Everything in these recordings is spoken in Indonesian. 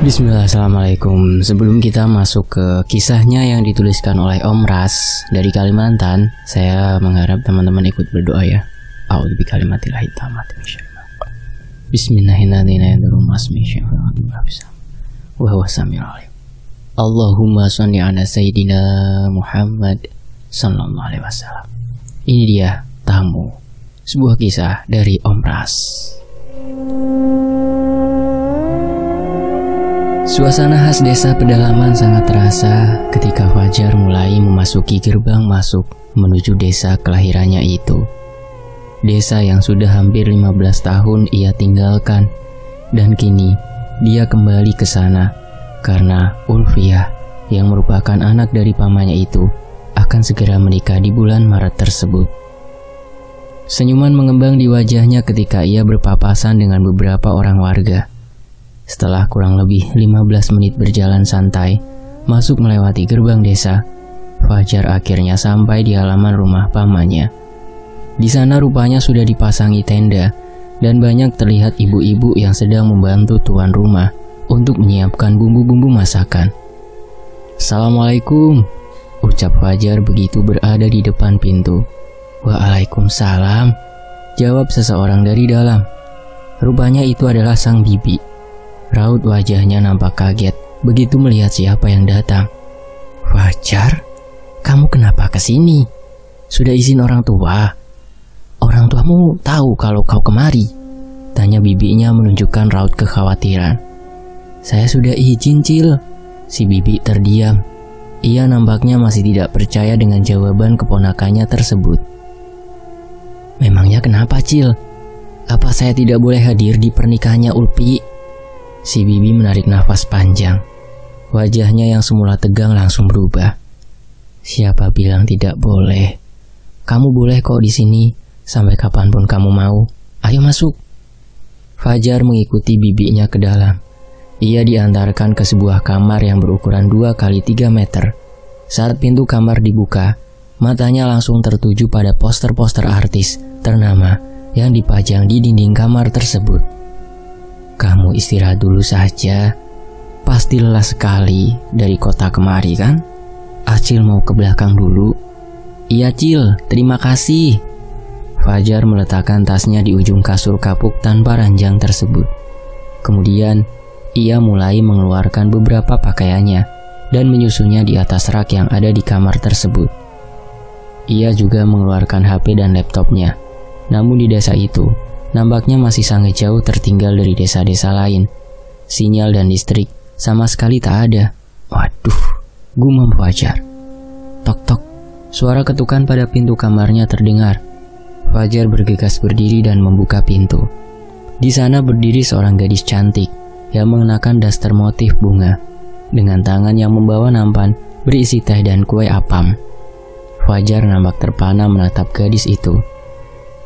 Bismillah, assalamualaikum. Sebelum kita masuk ke kisahnya yang dituliskan oleh Om Ras dari Kalimantan, saya mengharap teman-teman ikut berdoa ya. A'udzu bikalimatillahi tammati min syarri ma khalaq. Bismillahirrahmanirrahim. Wa huwa samiul alim. Allahumma shalli ala sayyidina Muhammad sallallahu alaihi wasallam. Ini dia tamu sebuah kisah dari Om Ras. Suasana khas desa pedalaman sangat terasa ketika Fajar mulai memasuki gerbang masuk menuju desa kelahirannya itu. Desa yang sudah hampir 15 tahun ia tinggalkan, dan kini dia kembali ke sana karena Ulfiah yang merupakan anak dari pamannya itu akan segera menikah di bulan Maret tersebut. Senyuman mengembang di wajahnya ketika ia berpapasan dengan beberapa orang warga. Setelah kurang lebih 15 menit berjalan santai, masuk melewati gerbang desa, Fajar akhirnya sampai di halaman rumah pamannya. Di sana rupanya sudah dipasangi tenda, dan banyak terlihat ibu-ibu yang sedang membantu tuan rumah untuk menyiapkan bumbu-bumbu masakan. "Assalamualaikum," ucap Fajar begitu berada di depan pintu. "Waalaikumsalam," jawab seseorang dari dalam. Rupanya itu adalah sang bibi. Raut wajahnya nampak kaget begitu melihat siapa yang datang. "Fajar, kamu kenapa kesini? Sudah izin orang tua? Orang tuamu tahu kalau kau kemari?" tanya bibinya menunjukkan raut kekhawatiran. "Saya sudah izin, Cil." Si bibi terdiam. Ia nampaknya masih tidak percaya dengan jawaban keponakannya tersebut. "Memangnya kenapa, Cil? Apa saya tidak boleh hadir di pernikahannya Ulpi?" Si bibi menarik nafas panjang. Wajahnya yang semula tegang langsung berubah. "Siapa bilang tidak boleh? Kamu boleh kok di sini sampai kapanpun kamu mau. Ayo masuk." Fajar mengikuti bibinya ke dalam. Ia diantarkan ke sebuah kamar yang berukuran 2 kali 3 meter. Saat pintu kamar dibuka, matanya langsung tertuju pada poster-poster artis ternama yang dipajang di dinding kamar tersebut. "Kamu istirahat dulu saja. Pasti lelah sekali dari kota kemari kan? Acil mau ke belakang dulu." "Iya, Cil, terima kasih." Fajar meletakkan tasnya di ujung kasur kapuk tanpa ranjang tersebut. Kemudian, ia mulai mengeluarkan beberapa pakaiannya dan menyusunnya di atas rak yang ada di kamar tersebut. Ia juga mengeluarkan HP dan laptopnya. Namun di desa itu, nampaknya masih sangat jauh tertinggal dari desa-desa lain. Sinyal dan listrik sama sekali tak ada. "Waduh," gumam Fajar. Tok-tok, suara ketukan pada pintu kamarnya terdengar. Fajar bergegas berdiri dan membuka pintu. Di sana berdiri seorang gadis cantik yang mengenakan daster motif bunga, dengan tangan yang membawa nampan berisi teh dan kue apam. Fajar nampak terpana menatap gadis itu.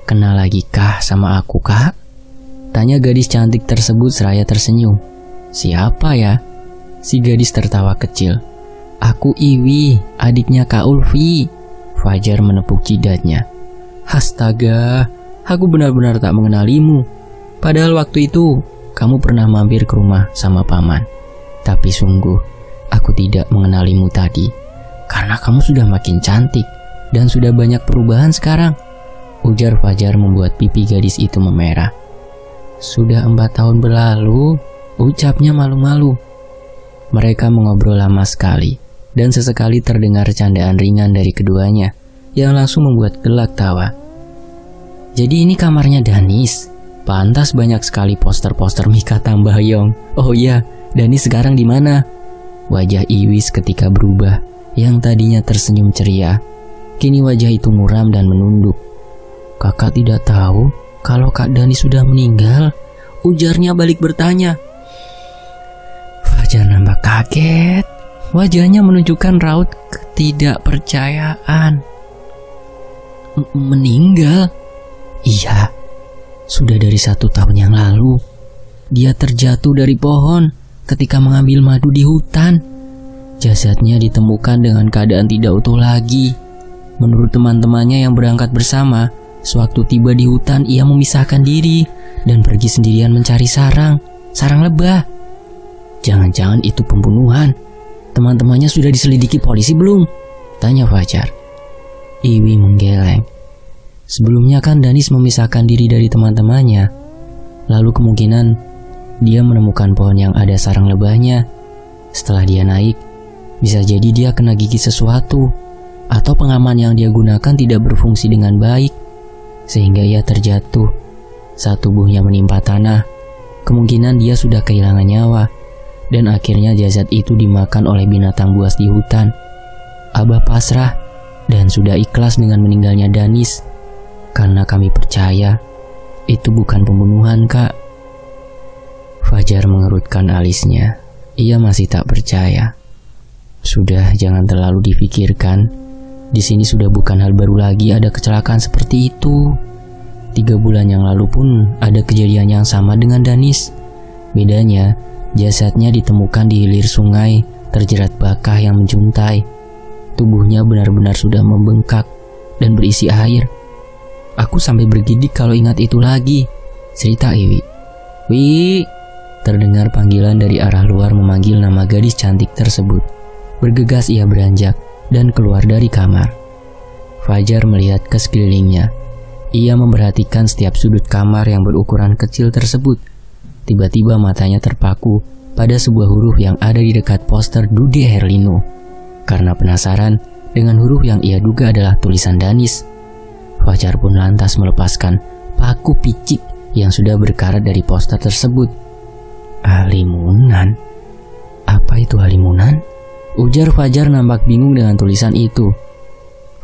"Kenal lagi kah sama aku, Kak?" tanya gadis cantik tersebut seraya tersenyum. "Siapa ya?" Si gadis tertawa kecil. "Aku Iwi, adiknya Kak Ulfi." Fajar menepuk jidatnya. "Astaga, aku benar-benar tak mengenalimu. Padahal waktu itu kamu pernah mampir ke rumah sama paman. Tapi sungguh, aku tidak mengenalimu tadi, karena kamu sudah makin cantik dan sudah banyak perubahan sekarang," ujar Fajar membuat pipi gadis itu memerah. "Sudah 4 tahun berlalu," ucapnya malu-malu. Mereka mengobrol lama sekali, dan sesekali terdengar candaan ringan dari keduanya yang langsung membuat gelak tawa. "Jadi ini kamarnya Danis? Pantas banyak sekali poster-poster Mika Tambayong. Oh iya, Danis sekarang di mana?" Wajah Iwis ketika berubah, yang tadinya tersenyum ceria, kini wajah itu muram dan menunduk. "Kakak tidak tahu kalau Kak Dani sudah meninggal?" ujarnya balik bertanya. Fajar nampak kaget. Wajahnya menunjukkan raut ketidakpercayaan. "Meninggal?" "Iya, sudah dari 1 tahun yang lalu. Dia terjatuh dari pohon ketika mengambil madu di hutan. Jasadnya ditemukan dengan keadaan tidak utuh lagi. Menurut teman-temannya yang berangkat bersama, sewaktu tiba di hutan ia memisahkan diri dan pergi sendirian mencari sarang lebah." Jangan-jangan itu pembunuhan. Teman-temannya sudah diselidiki polisi belum? Tanya Fajar. Iwi menggeleng. Sebelumnya kan Danis memisahkan diri dari teman-temannya. Lalu kemungkinan dia menemukan pohon yang ada sarang lebahnya. Setelah dia naik, bisa jadi dia kena gigit sesuatu, atau pengaman yang dia gunakan tidak berfungsi dengan baik, sehingga ia terjatuh. Saat tubuhnya menimpa tanah, kemungkinan dia sudah kehilangan nyawa, dan akhirnya jasad itu dimakan oleh binatang buas di hutan. Abah pasrah dan sudah ikhlas dengan meninggalnya Danis, karena kami percaya itu bukan pembunuhan, Kak. Fajar mengerutkan alisnya. Ia masih tak percaya. Sudah, jangan terlalu dipikirkan. Di sini sudah bukan hal baru lagi ada kecelakaan seperti itu. 3 bulan yang lalu pun ada kejadian yang sama dengan Danis. Bedanya, jasadnya ditemukan di hilir sungai, terjerat bakah yang menjuntai. Tubuhnya benar-benar sudah membengkak dan berisi air. Aku sampai bergidik kalau ingat itu lagi, cerita Iwi. Wi, terdengar panggilan dari arah luar memanggil nama gadis cantik tersebut. Bergegas ia beranjak dan keluar dari kamar. Fajar melihat ke sekelilingnya. Ia memperhatikan setiap sudut kamar yang berukuran kecil tersebut. Tiba-tiba matanya terpaku pada sebuah huruf yang ada di dekat poster Dude Herlino. Karena penasaran dengan huruf yang ia duga adalah tulisan Danis, Fajar pun lantas melepaskan paku picik yang sudah berkarat dari poster tersebut. Halimunan? Apa itu halimunan? Ujar Fajar nampak bingung dengan tulisan itu.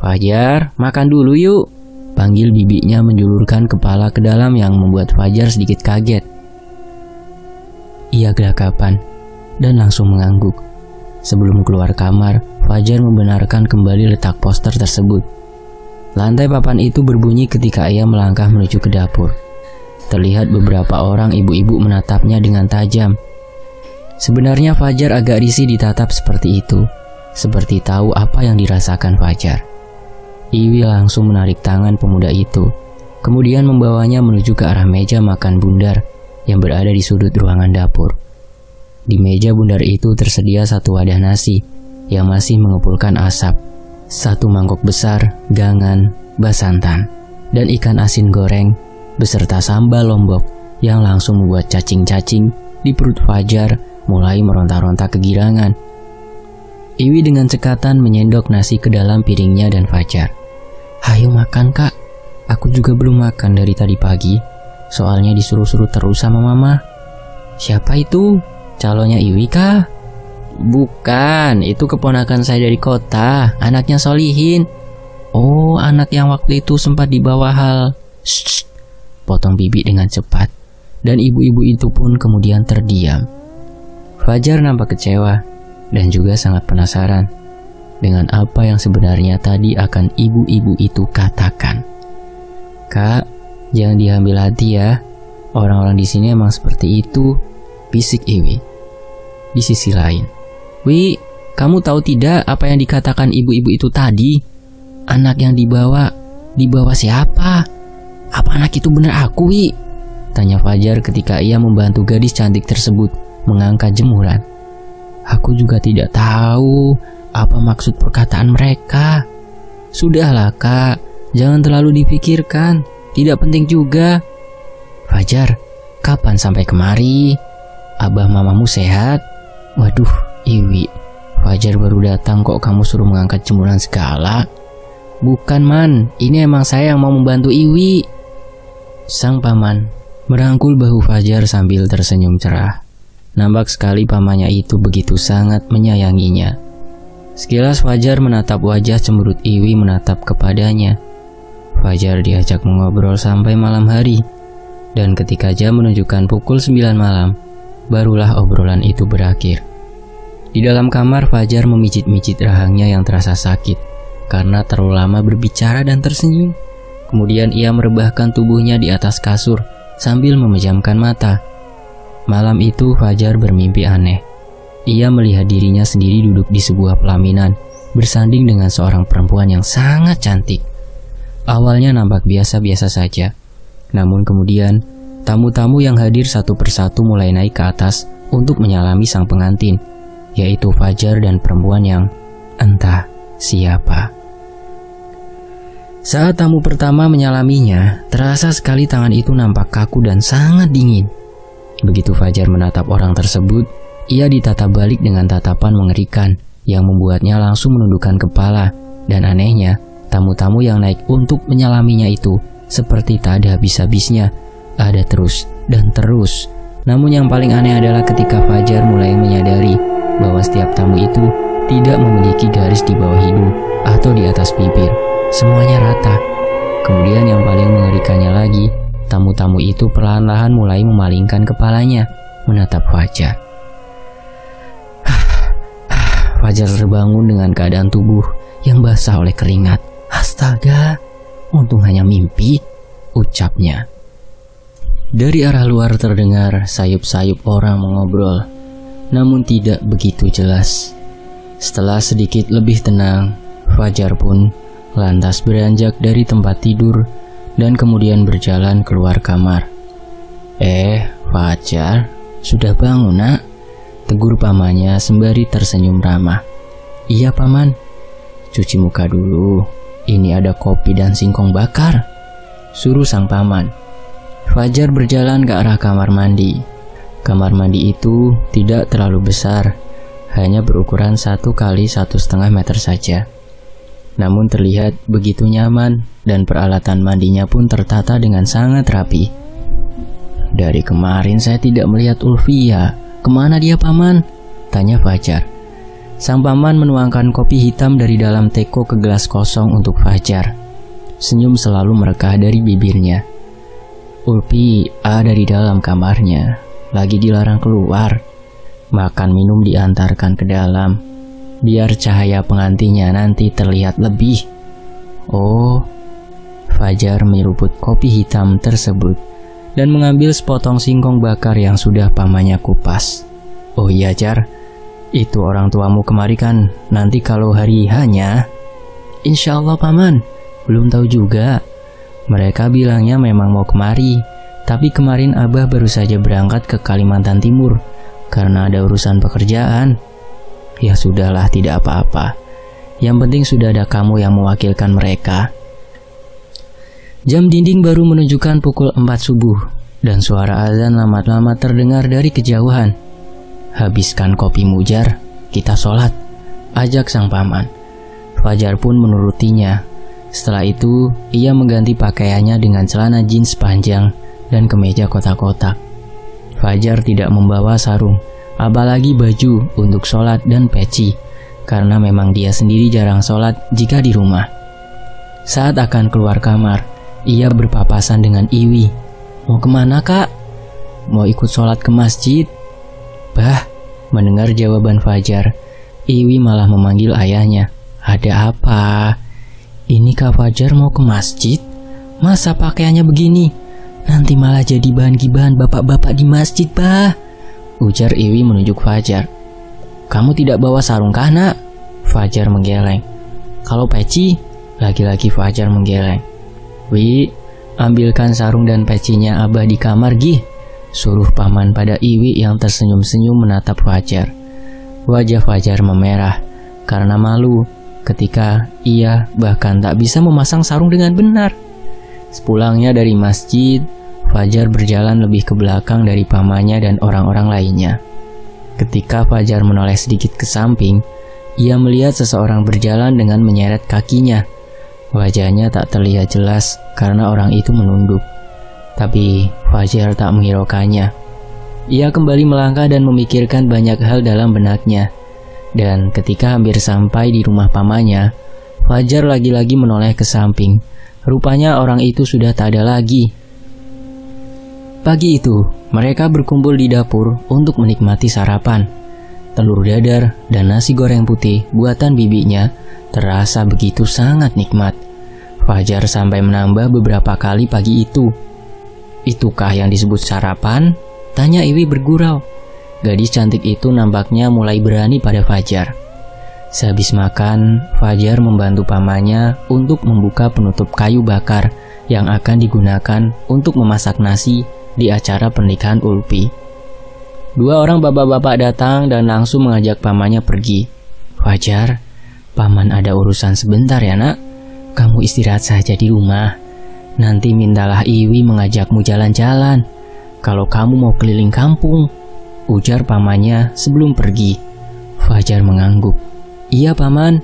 Fajar, makan dulu yuk, panggil bibinya menjulurkan kepala ke dalam yang membuat Fajar sedikit kaget. Ia gelagapan dan langsung mengangguk. Sebelum keluar kamar, Fajar membenarkan kembali letak poster tersebut. Lantai papan itu berbunyi ketika ia melangkah menuju ke dapur. Terlihat beberapa orang ibu-ibu menatapnya dengan tajam. Sebenarnya Fajar agak risih ditatap seperti itu, seperti tahu apa yang dirasakan Fajar. Iwi langsung menarik tangan pemuda itu, kemudian membawanya menuju ke arah meja makan bundar yang berada di sudut ruangan dapur. Di meja bundar itu tersedia satu wadah nasi yang masih mengepulkan asap, satu mangkok besar, gangan, basantan, dan ikan asin goreng beserta sambal lombok yang langsung membuat cacing-cacing di perut Fajar mulai meronta-ronta kegirangan. Iwi dengan cekatan menyendok nasi ke dalam piringnya dan Fajar. Ayo makan, Kak. Aku juga belum makan dari tadi pagi. Soalnya disuruh-suruh terus sama mama. Siapa itu? Calonnya Iwi kah? Bukan, itu keponakan saya dari kota, anaknya Solihin. Oh, anak yang waktu itu sempat dibawa hal. Shh, potong bibi dengan cepat. Dan ibu-ibu itu pun kemudian terdiam. Fajar nampak kecewa dan juga sangat penasaran dengan apa yang sebenarnya tadi akan ibu-ibu itu katakan. Kak, jangan diambil hati ya. Orang-orang di sini emang seperti itu, bisik Iwi. Di sisi lain, Wi, kamu tahu tidak apa yang dikatakan ibu-ibu itu tadi? Anak yang dibawa siapa? Apa anak itu benar aku, Wi? Tanya Fajar ketika ia membantu gadis cantik tersebut mengangkat jemuran. Aku juga tidak tahu apa maksud perkataan mereka. Sudahlah, Kak, jangan terlalu dipikirkan. Tidak penting juga. Fajar, kapan sampai kemari? Abah mamamu sehat? Waduh, Iwi, Fajar baru datang kok kamu suruh mengangkat jemuran segala? Bukan, Man, ini emang saya yang mau membantu Iwi. Sang paman merangkul bahu Fajar sambil tersenyum cerah. Nampak sekali pamannya itu begitu sangat menyayanginya. Sekilas Fajar menatap wajah cemberut Iwi menatap kepadanya. Fajar diajak mengobrol sampai malam hari. Dan ketika jam menunjukkan pukul 9 malam, barulah obrolan itu berakhir. Di dalam kamar, Fajar memijit-mijit rahangnya yang terasa sakit karena terlalu lama berbicara dan tersenyum. Kemudian ia merebahkan tubuhnya di atas kasur sambil memejamkan mata. Malam itu Fajar bermimpi aneh. Ia melihat dirinya sendiri duduk di sebuah pelaminan bersanding dengan seorang perempuan yang sangat cantik. Awalnya nampak biasa-biasa saja. Namun kemudian tamu-tamu yang hadir satu persatu mulai naik ke atas untuk menyalami sang pengantin, yaitu Fajar dan perempuan yang entah siapa. Saat tamu pertama menyalaminya, terasa sekali tangan itu nampak kaku dan sangat dingin. Begitu Fajar menatap orang tersebut, ia ditatap balik dengan tatapan mengerikan yang membuatnya langsung menundukkan kepala. Dan anehnya, tamu-tamu yang naik untuk menyalaminya itu seperti tak ada habis-habisnya, ada terus dan terus. Namun yang paling aneh adalah ketika Fajar mulai menyadari bahwa setiap tamu itu tidak memiliki garis di bawah hidung atau di atas bibir. Semuanya rata. Kemudian yang paling mengerikannya lagi, tamu-tamu itu perlahan-lahan mulai memalingkan kepalanya menatap Fajar. Fajar terbangun dengan keadaan tubuh yang basah oleh keringat. Astaga, untung hanya mimpi, ucapnya. Dari arah luar terdengar sayup-sayup orang mengobrol, namun tidak begitu jelas. Setelah sedikit lebih tenang, Fajar pun lantas beranjak dari tempat tidur dan kemudian berjalan keluar kamar. Fajar, sudah bangun nak? Tegur pamannya sembari tersenyum ramah. Iya paman, cuci muka dulu, ini ada kopi dan singkong bakar, suruh sang paman. Fajar berjalan ke arah kamar mandi. Kamar mandi itu tidak terlalu besar, hanya berukuran 1 kali 1,5 meter saja. Namun terlihat begitu nyaman dan peralatan mandinya pun tertata dengan sangat rapi. Dari kemarin saya tidak melihat Ulfia. Kemana dia paman? Tanya Fajar. Sang paman menuangkan kopi hitam dari dalam teko ke gelas kosong untuk Fajar. Senyum selalu merekah dari bibirnya. Ulfi ada di dalam kamarnya, lagi dilarang keluar. Makan minum diantarkan ke dalam, biar cahaya pengantinnya nanti terlihat lebih. Oh, Fajar menyeruput kopi hitam tersebut dan mengambil sepotong singkong bakar yang sudah pamannya kupas. Oh iya Jar, itu orang tuamu kemari kan nanti kalau hari hanya? Insya Allah paman, belum tahu juga. Mereka bilangnya memang mau kemari, tapi kemarin Abah baru saja berangkat ke Kalimantan Timur karena ada urusan pekerjaan. Ya sudahlah, tidak apa-apa. Yang penting sudah ada kamu yang mewakilkan mereka. Jam dinding baru menunjukkan pukul 4 subuh dan suara azan lama-lama terdengar dari kejauhan. Habiskan kopi Mujar, kita sholat, ajak sang paman. Fajar pun menurutinya. Setelah itu, ia mengganti pakaiannya dengan celana jeans panjang dan kemeja kotak-kotak. Fajar tidak membawa sarung, apalagi baju untuk sholat dan peci, karena memang dia sendiri jarang sholat jika di rumah. Saat akan keluar kamar, ia berpapasan dengan Iwi. Mau kemana kak? Mau ikut sholat ke masjid? Bah, mendengar jawaban Fajar, Iwi malah memanggil ayahnya. Ada apa? Ini Kak Fajar mau ke masjid? Masa pakaiannya begini? Nanti malah jadi bahan gibahan bapak-bapak di masjid, bah. Ujar Iwi menunjuk Fajar. Kamu tidak bawa sarung kah nak? Fajar menggeleng. Kalau peci? Lagi-lagi Fajar menggeleng. Wi, ambilkan sarung dan pecinya Abah di kamar gih, suruh paman pada Iwi yang tersenyum-senyum menatap Fajar. Wajah Fajar memerah karena malu ketika ia bahkan tak bisa memasang sarung dengan benar. Sepulangnya dari masjid, Fajar berjalan lebih ke belakang dari pamannya dan orang-orang lainnya. Ketika Fajar menoleh sedikit ke samping, ia melihat seseorang berjalan dengan menyeret kakinya. Wajahnya tak terlihat jelas karena orang itu menunduk. Tapi Fajar tak menghiraukannya. Ia kembali melangkah dan memikirkan banyak hal dalam benaknya. Dan ketika hampir sampai di rumah pamannya, Fajar lagi-lagi menoleh ke samping. Rupanya orang itu sudah tak ada lagi. Pagi itu, mereka berkumpul di dapur untuk menikmati sarapan. Telur dadar dan nasi goreng putih buatan bibinya terasa begitu sangat nikmat. Fajar sampai menambah beberapa kali pagi itu. Itukah yang disebut sarapan? Tanya Iwi bergurau. Gadis cantik itu nampaknya mulai berani pada Fajar. Sehabis makan, Fajar membantu pamannya untuk membuka penutup kayu bakar yang akan digunakan untuk memasak nasi di acara pernikahan Ulfi. Dua orang bapak-bapak datang dan langsung mengajak pamannya pergi. Fajar, paman ada urusan sebentar ya nak. Kamu istirahat saja di rumah. Nanti mintalah Iwi mengajakmu jalan-jalan. Kalau kamu mau keliling kampung, ujar pamannya sebelum pergi. Fajar mengangguk. Iya paman.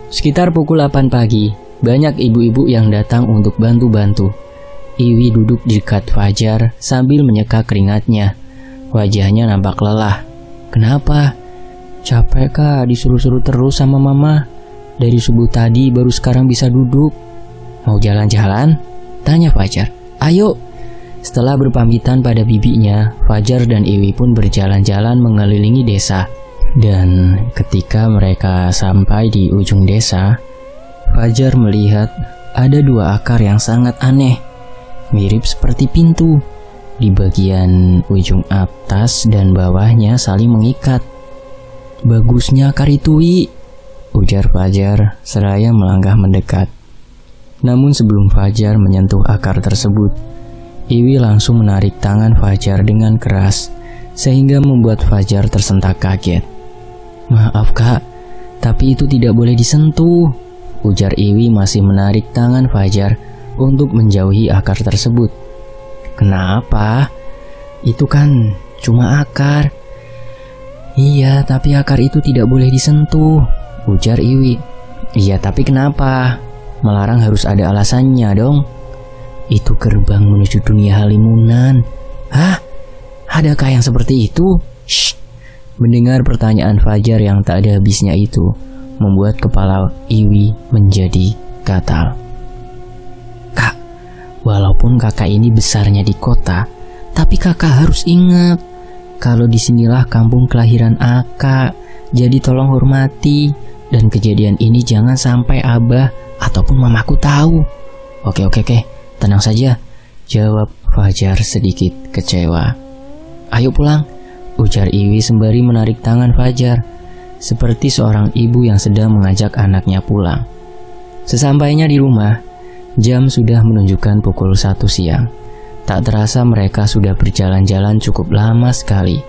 Sekitar pukul 8 pagi, banyak ibu-ibu yang datang untuk bantu-bantu. Iwi duduk di dekat Fajar sambil menyeka keringatnya. Wajahnya nampak lelah. Kenapa? Capek kah disuruh-suruh terus sama mama? Dari subuh tadi baru sekarang bisa duduk. Mau jalan-jalan? Tanya Fajar. Ayo. Setelah berpamitan pada bibinya, Fajar dan Iwi pun berjalan-jalan mengelilingi desa. Dan ketika mereka sampai di ujung desa, Fajar melihat ada dua akar yang sangat aneh, mirip seperti pintu. Di bagian ujung atas dan bawahnya saling mengikat. Bagusnya akar itu, Wi, ujar Fajar seraya melangkah mendekat. Namun sebelum Fajar menyentuh akar tersebut, Iwi langsung menarik tangan Fajar dengan keras, sehingga membuat Fajar tersentak kaget. Maaf kak, tapi itu tidak boleh disentuh, ujar Iwi masih menarik tangan Fajar untuk menjauhi akar tersebut. Kenapa? Itu kan cuma akar. Iya, tapi akar itu tidak boleh disentuh, ujar Iwi. Iya, tapi kenapa? Melarang harus ada alasannya dong. Itu gerbang menuju dunia halimunan. Hah? Adakah yang seperti itu? Shh. Mendengar pertanyaan Fajar yang tak ada habisnya itu membuat kepala Iwi menjadi gatal. Kak, walaupun kakak ini besarnya di kota, tapi kakak harus ingat, kalau disinilah kampung kelahiran akak. Jadi tolong hormati, dan kejadian ini jangan sampai abah ataupun mamaku tahu. Oke, tenang saja, jawab Fajar sedikit kecewa. Ayo pulang, ujar Iwi sembari menarik tangan Fajar, seperti seorang ibu yang sedang mengajak anaknya pulang. Sesampainya di rumah, jam sudah menunjukkan pukul 1 siang. Tak terasa mereka sudah berjalan-jalan cukup lama sekali.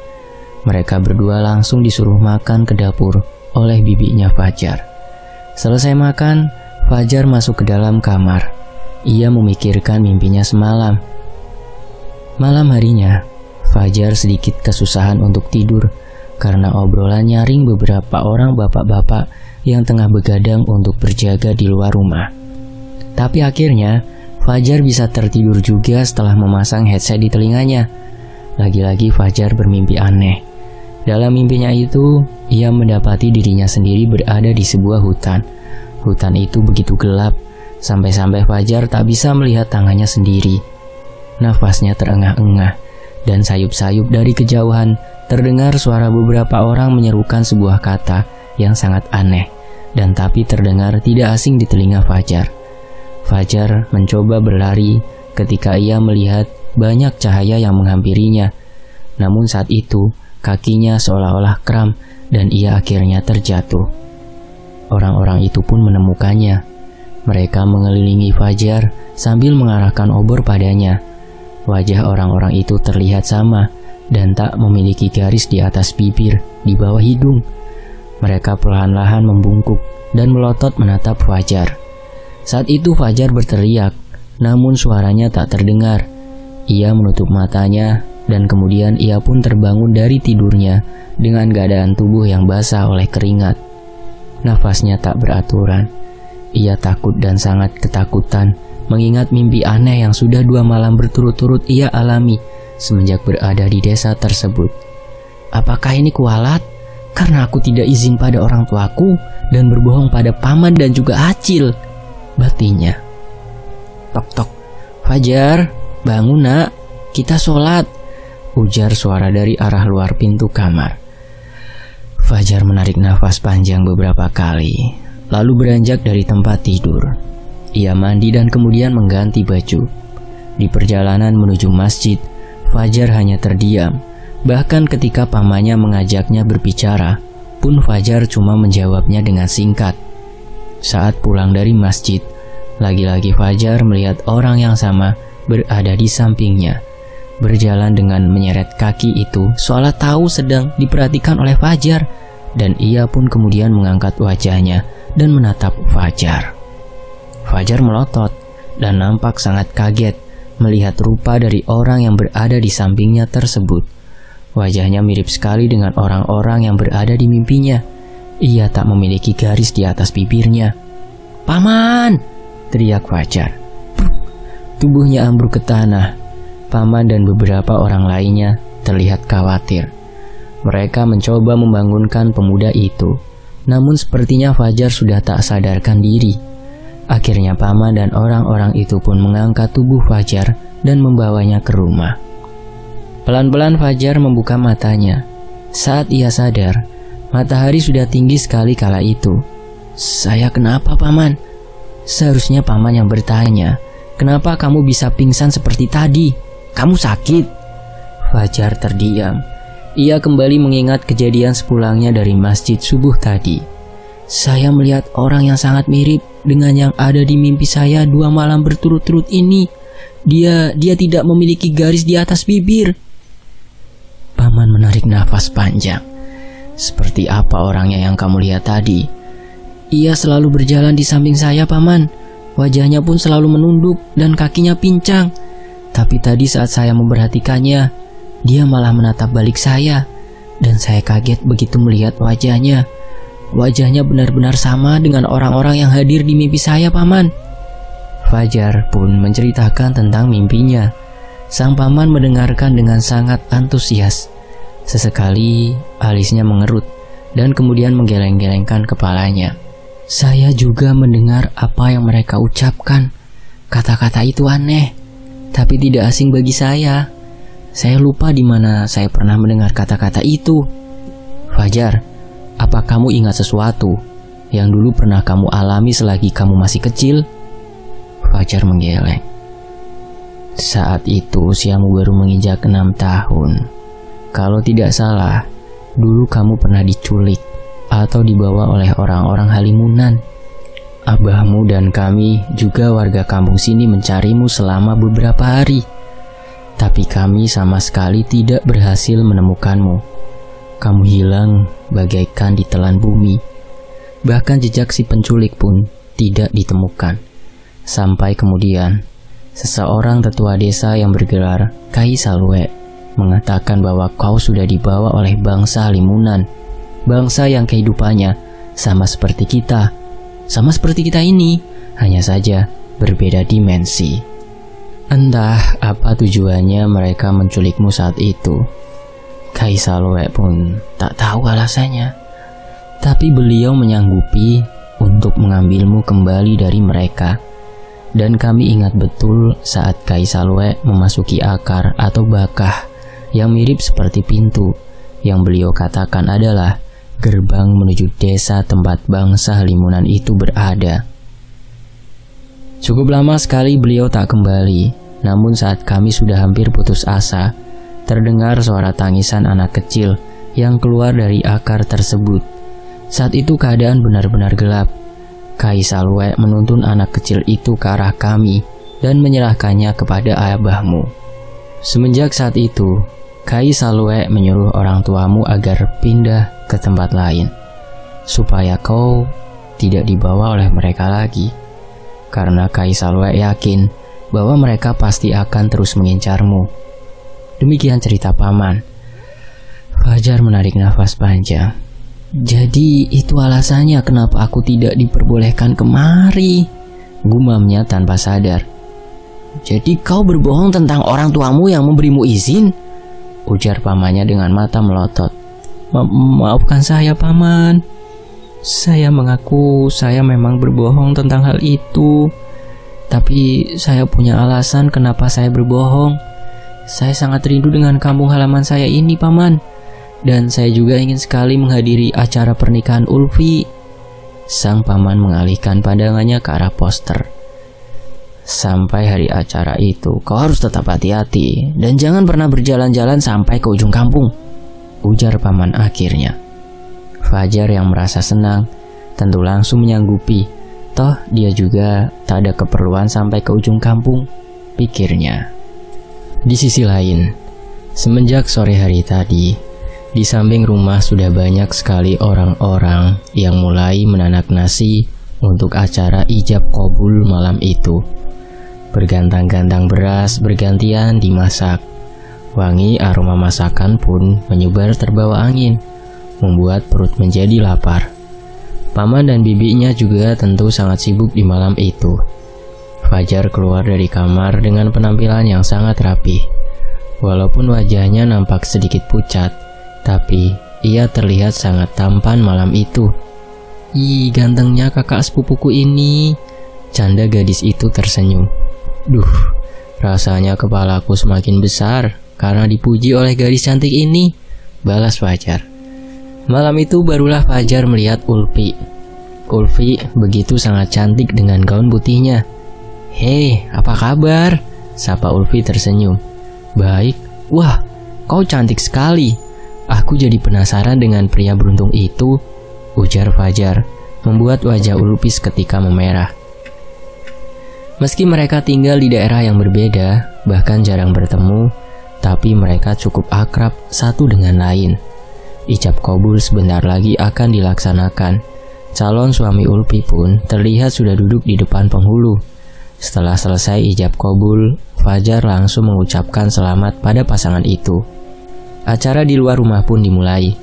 Mereka berdua langsung disuruh makan ke dapur oleh bibinya Fajar. Selesai makan, Fajar masuk ke dalam kamar. Ia memikirkan mimpinya semalam. Malam harinya, Fajar sedikit kesusahan untuk tidur karena obrolan nyaring beberapa orang bapak-bapak yang tengah begadang untuk berjaga di luar rumah. Tapi akhirnya, Fajar bisa tertidur juga setelah memasang headset di telinganya. Lagi-lagi Fajar bermimpi aneh. Dalam mimpinya itu, ia mendapati dirinya sendiri berada di sebuah hutan. Hutan itu begitu gelap, sampai-sampai Fajar tak bisa melihat tangannya sendiri. Nafasnya terengah-engah, dan sayup-sayup dari kejauhan terdengar suara beberapa orang menyerukan sebuah kata yang sangat aneh, dan tapi terdengar tidak asing di telinga Fajar. Fajar mencoba berlari ketika ia melihat banyak cahaya yang menghampirinya. Namun saat itu, kakinya seolah-olah kram dan ia akhirnya terjatuh. Orang-orang itu pun menemukannya. Mereka mengelilingi Fajar sambil mengarahkan obor padanya. Wajah orang-orang itu terlihat sama dan tak memiliki garis di atas bibir, di bawah hidung. Mereka perlahan-lahan membungkuk dan melotot menatap Fajar. Saat itu Fajar berteriak, namun suaranya tak terdengar. Ia menutup matanya dan kemudian ia pun terbangun dari tidurnya dengan keadaan tubuh yang basah oleh keringat. Nafasnya tak beraturan. Ia takut dan sangat ketakutan mengingat mimpi aneh yang sudah 2 malam berturut-turut ia alami semenjak berada di desa tersebut. Apakah ini kualat? Karena aku tidak izin pada orang tuaku dan berbohong pada paman dan juga Acil, batinnya. Tok-tok, Fajar, bangun nak, kita sholat, ujar suara dari arah luar pintu kamar. Fajar menarik nafas panjang beberapa kali, lalu beranjak dari tempat tidur. Ia mandi dan kemudian mengganti baju. Di perjalanan menuju masjid, Fajar hanya terdiam. Bahkan ketika pamannya mengajaknya berbicara, pun Fajar cuma menjawabnya dengan singkat. Saat pulang dari masjid, lagi-lagi Fajar melihat orang yang sama berada di sampingnya. berjalan dengan menyeret kaki itu seolah tahu sedang diperhatikan oleh Fajar, dan ia pun kemudian mengangkat wajahnya dan menatap Fajar. Fajar melotot dan nampak sangat kaget melihat rupa dari orang yang berada di sampingnya tersebut. Wajahnya mirip sekali dengan orang-orang yang berada di mimpinya. Ia tak memiliki garis di atas bibirnya. "Paman!" teriak Fajar. Tubuhnya ambruk ke tanah. Paman dan beberapa orang lainnya terlihat khawatir. Mereka mencoba membangunkan pemuda itu, namun sepertinya Fajar sudah tak sadarkan diri. Akhirnya Paman dan orang-orang itu pun mengangkat tubuh Fajar dan membawanya ke rumah. Pelan-pelan Fajar membuka matanya. Saat ia sadar, matahari sudah tinggi sekali kala itu. "Saya kenapa, Paman?" Seharusnya Paman yang bertanya, "Kenapa kamu bisa pingsan seperti tadi? Kamu sakit?" Fajar terdiam. Ia kembali mengingat kejadian sepulangnya dari masjid subuh tadi. "Saya melihat orang yang sangat mirip dengan yang ada di mimpi saya 2 malam berturut-turut ini. Dia tidak memiliki garis di atas bibir." Paman menarik nafas panjang. "Seperti apa orangnya yang kamu lihat tadi?" "Ia selalu berjalan di samping saya, Paman. Wajahnya pun selalu menunduk dan kakinya pincang. Tapi tadi saat saya memperhatikannya, dia malah menatap balik saya. Dan saya kaget begitu melihat wajahnya. Wajahnya benar-benar sama dengan orang-orang yang hadir di mimpi saya, Paman." Fajar pun menceritakan tentang mimpinya. Sang Paman mendengarkan dengan sangat antusias. Sesekali alisnya mengerut dan kemudian menggeleng-gelengkan kepalanya. "Saya juga mendengar apa yang mereka ucapkan. Kata-kata itu aneh, tapi tidak asing bagi saya. Saya lupa di mana saya pernah mendengar kata-kata itu." "Fajar, apa kamu ingat sesuatu yang dulu pernah kamu alami selagi kamu masih kecil?" Fajar menggeleng. "Saat itu usiamu baru menginjak 6 tahun. Kalau tidak salah, dulu kamu pernah diculik atau dibawa oleh orang-orang Halimunan. Abahmu dan kami juga warga kampung sini mencarimu selama beberapa hari. Tapi kami sama sekali tidak berhasil menemukanmu. Kamu hilang bagaikan ditelan bumi. Bahkan jejak si penculik pun tidak ditemukan. Sampai kemudian, seseorang tetua desa yang bergelar Kai Salwe mengatakan bahwa kau sudah dibawa oleh bangsa Halimunan. Bangsa yang kehidupannya sama seperti kita. Sama seperti kita ini, hanya saja berbeda dimensi. Entah apa tujuannya mereka menculikmu saat itu. Kai Salwe pun tak tahu alasannya. Tapi beliau menyanggupi untuk mengambilmu kembali dari mereka. Dan kami ingat betul saat Kai Salwe memasuki akar atau bakah yang mirip seperti pintu, yang beliau katakan adalah gerbang menuju desa tempat bangsa Halimunan itu berada. Cukup lama sekali beliau tak kembali. Namun saat kami sudah hampir putus asa, terdengar suara tangisan anak kecil yang keluar dari akar tersebut. Saat itu keadaan benar-benar gelap. Kai Salwe menuntun anak kecil itu ke arah kami dan menyerahkannya kepada abahmu. Semenjak saat itu, Kai Salwe menyuruh orang tuamu agar pindah ke tempat lain, supaya kau tidak dibawa oleh mereka lagi. Karena Kai Salwe yakin bahwa mereka pasti akan terus mengincarmu. Demikian cerita Paman. Fajar menarik nafas panjang. "Jadi itu alasannya kenapa aku tidak diperbolehkan kemari," gumamnya tanpa sadar. "Jadi kau berbohong tentang orang tuamu yang memberimu izin?" ujar pamannya dengan mata melotot. Maafkan saya, Paman. Saya mengaku saya memang berbohong tentang hal itu. Tapi saya punya alasan kenapa saya berbohong. Saya sangat rindu dengan kampung halaman saya ini, Paman. Dan saya juga ingin sekali menghadiri acara pernikahan Ulfi. Sang paman mengalihkan pandangannya ke arah poster. Sampai hari acara itu, kau harus tetap hati-hati dan jangan pernah berjalan-jalan sampai ke ujung kampung, ujar paman akhirnya. Fajar yang merasa senang tentu langsung menyanggupi. Toh dia juga tak ada keperluan sampai ke ujung kampung, pikirnya. Di sisi lain, semenjak sore hari tadi, di samping rumah sudah banyak sekali orang-orang yang mulai menanak nasi untuk acara ijab qabul malam itu. Bergantang-gantang beras bergantian dimasak. Wangi aroma masakan pun menyebar terbawa angin, membuat perut menjadi lapar. Paman dan bibinya juga tentu sangat sibuk di malam itu. Fajar keluar dari kamar dengan penampilan yang sangat rapi. Walaupun wajahnya nampak sedikit pucat, tapi ia terlihat sangat tampan malam itu. "Ih, gantengnya kakak sepupuku ini," canda gadis itu tersenyum. "Duh, rasanya kepalaku semakin besar karena dipuji oleh gadis cantik ini," balas Fajar. Malam itu barulah Fajar melihat Ulfi. Ulfi begitu sangat cantik dengan gaun putihnya. "Hei, apa kabar?" sapa Ulfi tersenyum. "Baik." "Wah, kau cantik sekali. Aku jadi penasaran dengan pria beruntung itu," ujar Fajar, membuat wajah Ulfi seketika memerah. Meski mereka tinggal di daerah yang berbeda, bahkan jarang bertemu, tapi mereka cukup akrab satu dengan lain. Ijab qabul sebentar lagi akan dilaksanakan. Calon suami Ulfi pun terlihat sudah duduk di depan penghulu. Setelah selesai ijab qabul, Fajar langsung mengucapkan selamat pada pasangan itu. Acara di luar rumah pun dimulai.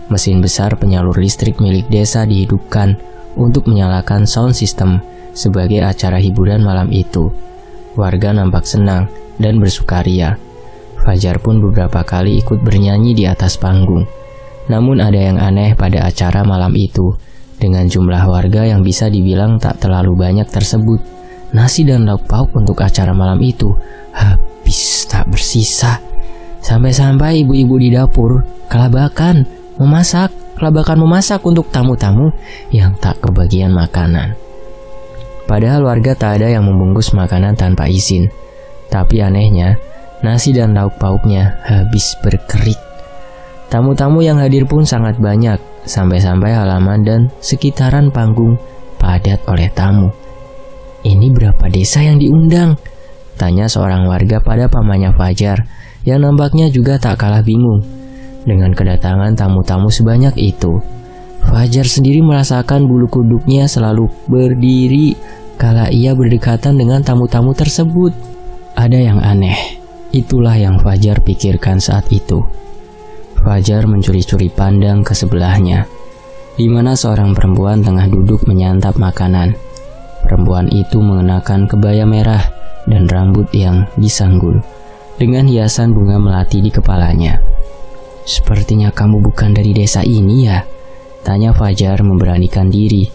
Mesin besar penyalur listrik milik desa dihidupkan untuk menyalakan sound system sebagai acara hiburan malam itu. Warga nampak senang dan bersukaria. Fajar pun beberapa kali ikut bernyanyi di atas panggung. Namun ada yang aneh pada acara malam itu. Dengan jumlah warga yang bisa dibilang tak terlalu banyak tersebut, nasi dan lauk pauk untuk acara malam itu habis tak bersisa. Sampai-sampai ibu-ibu di dapur kelabakan memasak untuk tamu-tamu yang tak kebagian makanan. Padahal warga tak ada yang membungkus makanan tanpa izin. Tapi anehnya, nasi dan lauk pauknya habis berkerik. Tamu-tamu yang hadir pun sangat banyak, sampai-sampai halaman dan sekitaran panggung padat oleh tamu. "Ini berapa desa yang diundang?" tanya seorang warga pada pamannya Fajar, yang nampaknya juga tak kalah bingung dengan kedatangan tamu-tamu sebanyak itu. Fajar sendiri merasakan bulu kuduknya selalu berdiri kala ia berdekatan dengan tamu-tamu tersebut. Ada yang aneh, itulah yang Fajar pikirkan saat itu. Fajar mencuri-curi pandang ke sebelahnya, di mana seorang perempuan tengah duduk menyantap makanan. Perempuan itu mengenakan kebaya merah dan rambut yang disanggul, dengan hiasan bunga melati di kepalanya. "Sepertinya kamu bukan dari desa ini ya?" tanya Fajar memberanikan diri.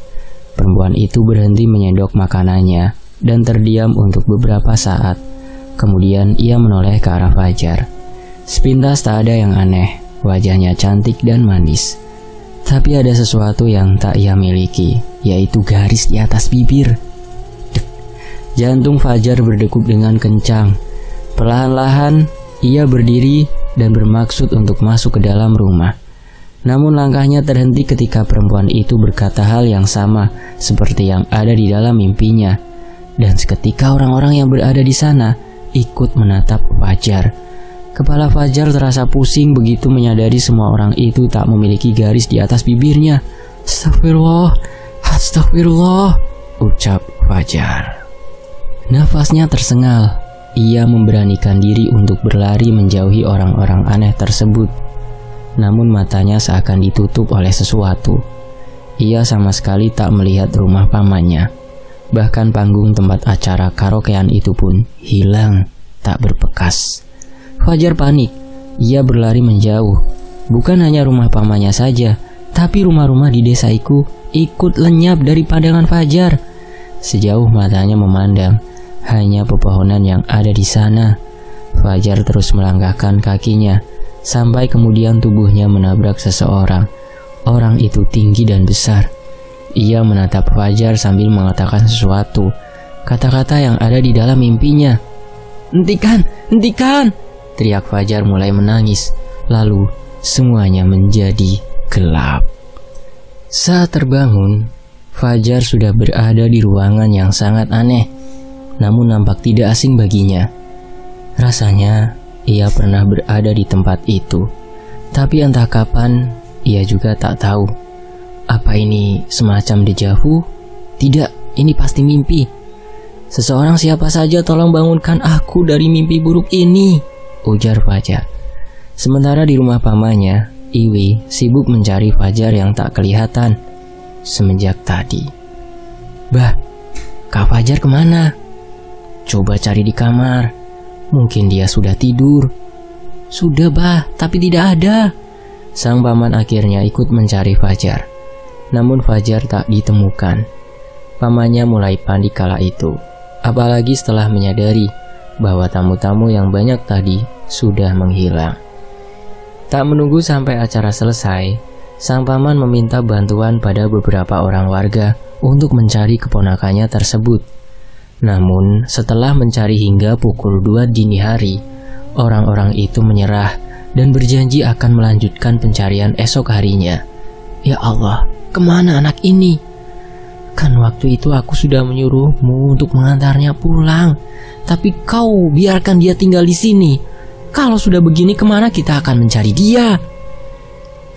Perempuan itu berhenti menyendok makanannya dan terdiam untuk beberapa saat. Kemudian ia menoleh ke arah Fajar. Sepintas tak ada yang aneh, wajahnya cantik dan manis. Tapi ada sesuatu yang tak ia miliki, yaitu garis di atas bibir. Jantung Fajar berdegup dengan kencang. Perlahan-lahan ia berdiri dan bermaksud untuk masuk ke dalam rumah. Namun langkahnya terhenti ketika perempuan itu berkata hal yang sama seperti yang ada di dalam mimpinya. Dan seketika orang-orang yang berada di sana ikut menatap Fajar. Kepala Fajar terasa pusing begitu menyadari semua orang itu tak memiliki garis di atas bibirnya. "Astagfirullah, astagfirullah," ucap Fajar. Nafasnya tersengal. Ia memberanikan diri untuk berlari menjauhi orang-orang aneh tersebut. Namun matanya seakan ditutup oleh sesuatu. Ia sama sekali tak melihat rumah pamannya. Bahkan panggung tempat acara karaokean itu pun hilang, tak berbekas. Fajar panik. Ia berlari menjauh. Bukan hanya rumah pamannya saja, tapi rumah-rumah di desa itu ikut lenyap dari pandangan Fajar. Sejauh matanya memandang, hanya pepohonan yang ada di sana. Fajar terus melangkahkan kakinya, sampai kemudian tubuhnya menabrak seseorang. Orang itu tinggi dan besar. Ia menatap Fajar sambil mengatakan sesuatu, kata-kata yang ada di dalam mimpinya. "Hentikan, hentikan!" teriak Fajar mulai menangis. Lalu semuanya menjadi gelap. Saat terbangun, Fajar sudah berada di ruangan yang sangat aneh, namun nampak tidak asing baginya. Rasanya ia pernah berada di tempat itu, tapi entah kapan ia juga tak tahu. Apa ini semacam dejavu? Tidak, ini pasti mimpi. Seseorang siapa saja tolong bangunkan aku dari mimpi buruk ini, ujar Fajar. Sementara di rumah pamannya, Iwi sibuk mencari Fajar yang tak kelihatan semenjak tadi. Bah, Kak Fajar kemana? Coba cari di kamar. Mungkin dia sudah tidur. Sudah bah, tapi tidak ada. Sang paman akhirnya ikut mencari Fajar. Namun Fajar tak ditemukan. Pamannya mulai panik kala itu. Apalagi setelah menyadari bahwa tamu-tamu yang banyak tadi sudah menghilang. Tak menunggu sampai acara selesai, sang paman meminta bantuan pada beberapa orang warga untuk mencari keponakannya tersebut. Namun setelah mencari hingga pukul 2 dini hari, orang-orang itu menyerah dan berjanji akan melanjutkan pencarian esok harinya. Ya Allah, kemana anak ini? Kan waktu itu aku sudah menyuruhmu untuk mengantarnya pulang, tapi kau biarkan dia tinggal di sini. Kalau sudah begini, kemana kita akan mencari dia?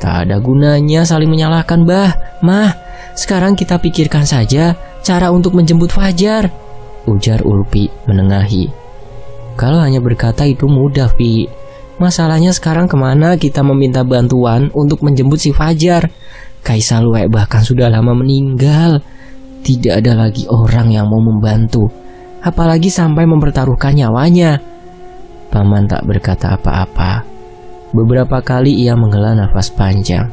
Tak ada gunanya saling menyalahkan, Bah. Mah, sekarang kita pikirkan saja cara untuk menjemput Fajar, ujar Ulpi menengahi. Kalau hanya berkata itu mudah, Vi. Masalahnya sekarang kemana kita meminta bantuan untuk menjemput si Fajar? Kaisal Wek bahkan sudah lama meninggal. Tidak ada lagi orang yang mau membantu, apalagi sampai mempertaruhkan nyawanya. Paman tak berkata apa-apa. Beberapa kali ia menghela nafas panjang.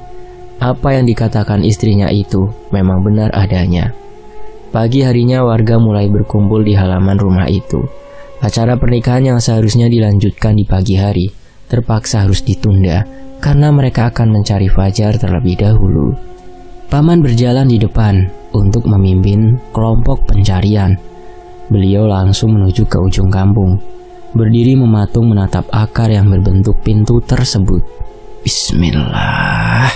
Apa yang dikatakan istrinya itu memang benar adanya. Pagi harinya warga mulai berkumpul di halaman rumah itu. Acara pernikahan yang seharusnya dilanjutkan di pagi hari terpaksa harus ditunda karena mereka akan mencari Fajar terlebih dahulu. Paman berjalan di depan untuk memimpin kelompok pencarian. Beliau langsung menuju ke ujung kampung, berdiri mematung menatap akar yang berbentuk pintu tersebut. Bismillah,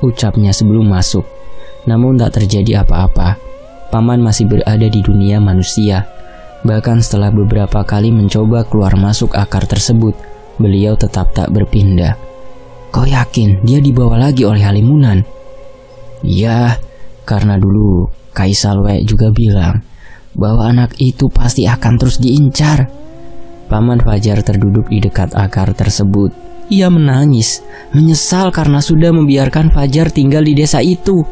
ucapnya sebelum masuk. Namun tak terjadi apa-apa. Paman masih berada di dunia manusia. Bahkan setelah beberapa kali mencoba keluar masuk akar tersebut, beliau tetap tak berpindah. Kau yakin dia dibawa lagi oleh Halimunan? Ya, karena dulu Kaisal Wek juga bilang bahwa anak itu pasti akan terus diincar. Paman Fajar terduduk di dekat akar tersebut. Ia menangis, menyesal karena sudah membiarkan Fajar tinggal di desa itu.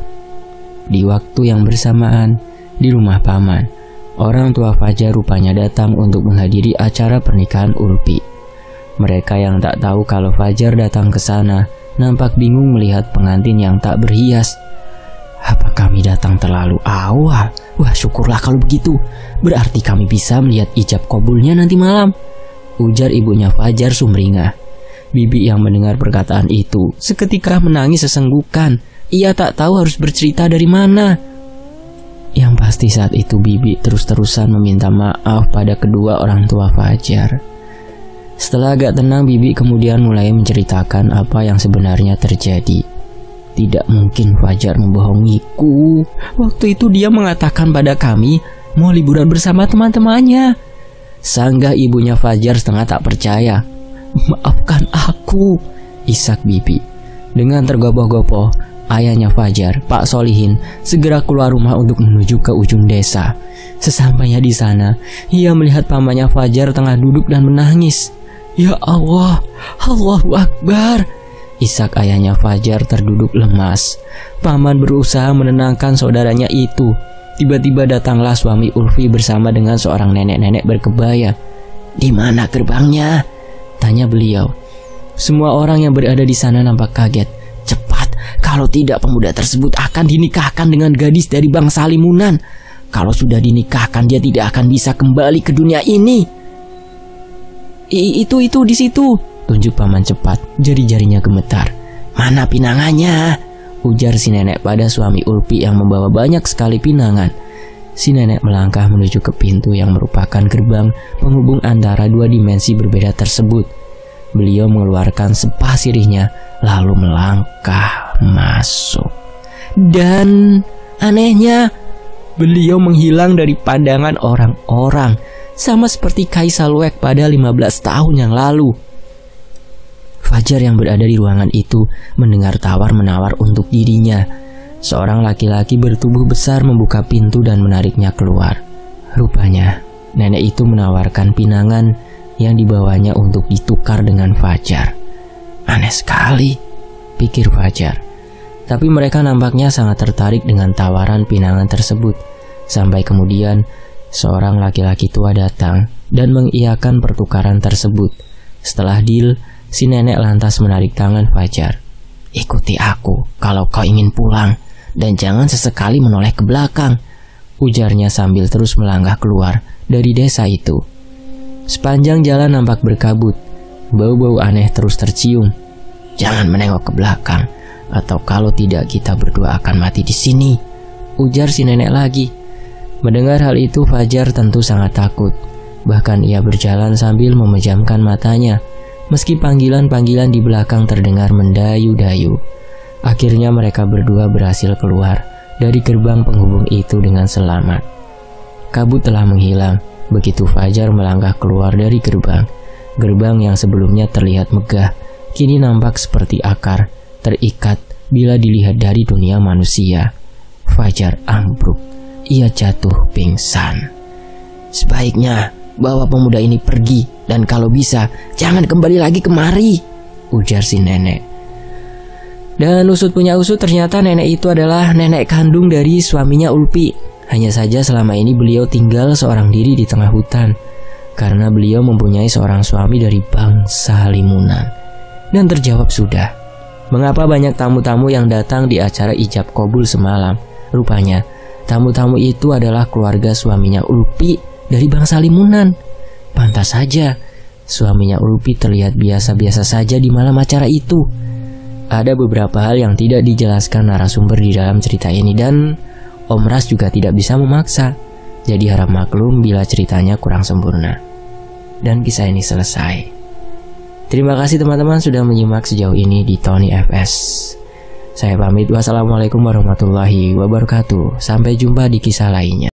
Di waktu yang bersamaan, di rumah paman, orang tua Fajar rupanya datang untuk menghadiri acara pernikahan Ulpi. Mereka yang tak tahu kalau Fajar datang ke sana nampak bingung melihat pengantin yang tak berhias. Apa kami datang terlalu awal? Wah, syukurlah kalau begitu. Berarti kami bisa melihat ijab kabulnya nanti malam, ujar ibunya Fajar sumringah. Bibi yang mendengar perkataan itu seketika menangis sesenggukan. Ia tak tahu harus bercerita dari mana. Yang pasti saat itu Bibi terus-terusan meminta maaf pada kedua orang tua Fajar. Setelah agak tenang, Bibi kemudian mulai menceritakan apa yang sebenarnya terjadi. Tidak mungkin Fajar membohongiku. Waktu itu dia mengatakan pada kami mau liburan bersama teman-temannya. Sanggah ibunya Fajar setengah tak percaya. Maafkan aku, isak Bibi. Dengan tergopoh-gopoh, ayahnya Fajar, Pak Solihin, segera keluar rumah untuk menuju ke ujung desa. Sesampainya di sana, ia melihat pamannya Fajar tengah duduk dan menangis. Ya Allah, Allahu Akbar, isak ayahnya Fajar terduduk lemas. Paman berusaha menenangkan saudaranya itu. Tiba-tiba datanglah suami Ulfi bersama dengan seorang nenek-nenek berkebaya. Di mana gerbangnya? Tanya beliau. Semua orang yang berada di sana nampak kaget. Cepat, kalau tidak pemuda tersebut akan dinikahkan dengan gadis dari bangsa Halimunan. Kalau sudah dinikahkan dia tidak akan bisa kembali ke dunia ini. Itu di situ, tunjuk paman cepat. Jari-jarinya gemetar. Mana pinangannya? Ujar si nenek pada suami Ulpi yang membawa banyak sekali pinangan. Si nenek melangkah menuju ke pintu yang merupakan gerbang penghubung antara dua dimensi berbeda tersebut. Beliau mengeluarkan sepah sirihnya lalu melangkah masuk. Dan anehnya, beliau menghilang dari pandangan orang-orang. sama seperti Kaisa Luwek pada 15 tahun yang lalu. Fajar yang berada di ruangan itu mendengar tawar-menawar untuk dirinya. Seorang laki-laki bertubuh besar membuka pintu dan menariknya keluar. Rupanya, nenek itu menawarkan pinangan yang dibawanya untuk ditukar dengan Fajar. Aneh sekali, pikir Fajar. Tapi mereka nampaknya sangat tertarik dengan tawaran pinangan tersebut. Sampai kemudian, seorang laki-laki tua datang dan mengiyakan pertukaran tersebut. Setelah deal, si nenek lantas menarik tangan Fajar. Ikuti aku kalau kau ingin pulang, dan jangan sesekali menoleh ke belakang, ujarnya sambil terus melangkah keluar dari desa itu. Sepanjang jalan nampak berkabut, bau-bau aneh terus tercium. Jangan menengok ke belakang, atau kalau tidak kita berdua akan mati di sini, ujar si nenek lagi. Mendengar hal itu, Fajar tentu sangat takut. Bahkan ia berjalan sambil memejamkan matanya, meski panggilan-panggilan di belakang terdengar mendayu-dayu. Akhirnya mereka berdua berhasil keluar dari gerbang penghubung itu dengan selamat. Kabut telah menghilang begitu Fajar melangkah keluar dari gerbang. Gerbang yang sebelumnya terlihat megah, kini nampak seperti akar, terikat bila dilihat dari dunia manusia. Fajar ambruk, ia jatuh pingsan. Sebaiknya bawa pemuda ini pergi, dan kalau bisa jangan kembali lagi kemari, ujar si nenek. Dan usut punya usut, ternyata nenek itu adalah nenek kandung dari suaminya Ulpi. Hanya saja selama ini beliau tinggal seorang diri di tengah hutan, karena beliau mempunyai seorang suami dari bangsa Limunan. Dan terjawab sudah, mengapa banyak tamu-tamu yang datang di acara ijab kabul semalam. Rupanya tamu-tamu itu adalah keluarga suaminya Ulpi dari bangsa Limunan. Pantas saja suaminya Ulpi terlihat biasa-biasa saja di malam acara itu. Ada beberapa hal yang tidak dijelaskan narasumber di dalam cerita ini, dan Om Ras juga tidak bisa memaksa. Jadi harap maklum bila ceritanya kurang sempurna. Dan kisah ini selesai. Terima kasih teman-teman sudah menyimak sejauh ini di Tony FS. Saya pamit, wassalamualaikum warahmatullahi wabarakatuh. Sampai jumpa di kisah lainnya.